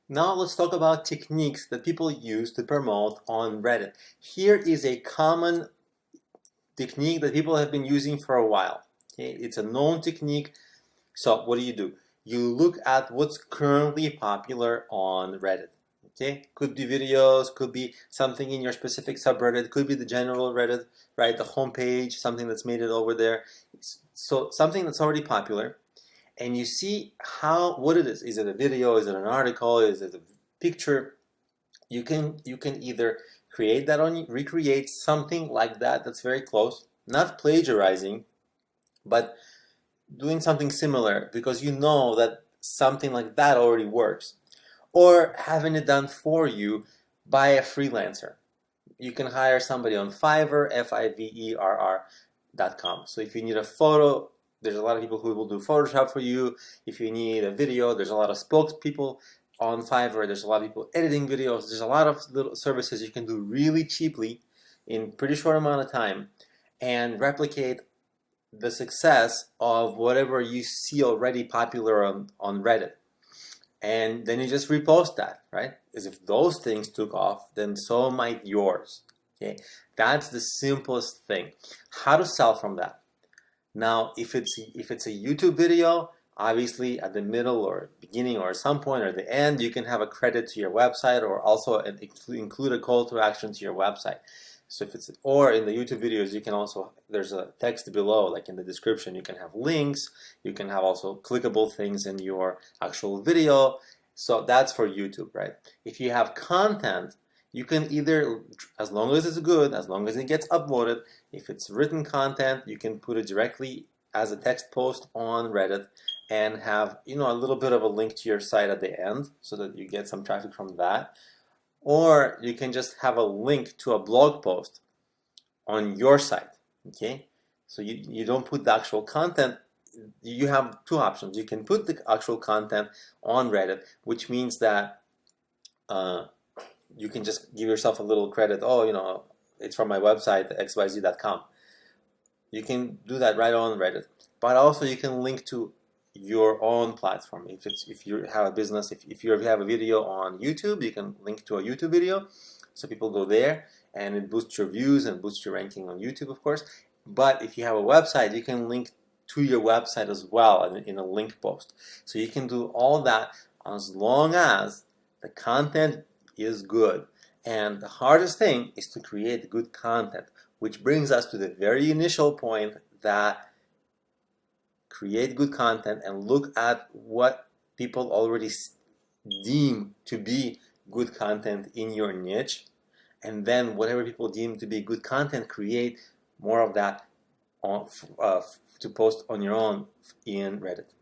Now let's talk about techniques that people use to promote on Reddit. Here is a common technique that people have been using for a while. Okay? It's a known technique. So what do? You look at what's currently popular on Reddit. Okay? Could be videos, could be something in your specific subreddit, could be the general Reddit, right? The homepage, something that's made it over there. So something that's already popular. And you see what it is. Is it a video? Is it an article? Is it a picture? You can either recreate something like that that's very close, not plagiarizing, but doing something similar because you know that something like that already works, or having it done for you by a freelancer. You can hire somebody on Fiverr, Fiverr.com. So if you need a photo, there's a lot of people who will do Photoshop for you. If you need a video, there's a lot of spokespeople on Fiverr. There's a lot of people editing videos. There's a lot of little services you can do really cheaply in pretty short amount of time and replicate the success of whatever you see already popular on Reddit. And then you just repost that, right? Because if those things took off, then so might yours. Okay, that's the simplest thing. How to sell from that? Now, if it's a YouTube video, obviously at the middle or beginning or some point or the end, you can have a credit to your website or also include a call to action to your website. So or in the YouTube videos, you can also, there's a text below, like in the description, you can have links, you can have also clickable things in your actual video. So that's for YouTube, right? If you have content, you can either, as long as it's good, as long as it gets uploaded, if it's written content, you can put it directly as a text post on Reddit and have, a little bit of a link to your site at the end so that you get some traffic from that. Or you can just have a link to a blog post on your site, okay? So you don't put the actual content. You have two options. You can put the actual content on Reddit, which means that you can just give yourself a little credit. Oh, it's from my website, xyz.com. You can do that right on Reddit. But also you can link to your own platform. If you have a business, if you have a video on YouTube, you can link to a YouTube video, so people go there, and it boosts your views and boosts your ranking on YouTube, of course. But if you have a website, you can link to your website as well in a link post. So you can do all that as long as the content is good. And the hardest thing is to create good content, which brings us to the very initial point that create good content and look at what people already deem to be good content in your niche, and then whatever people deem to be good content, create more of that to post on your own in Reddit.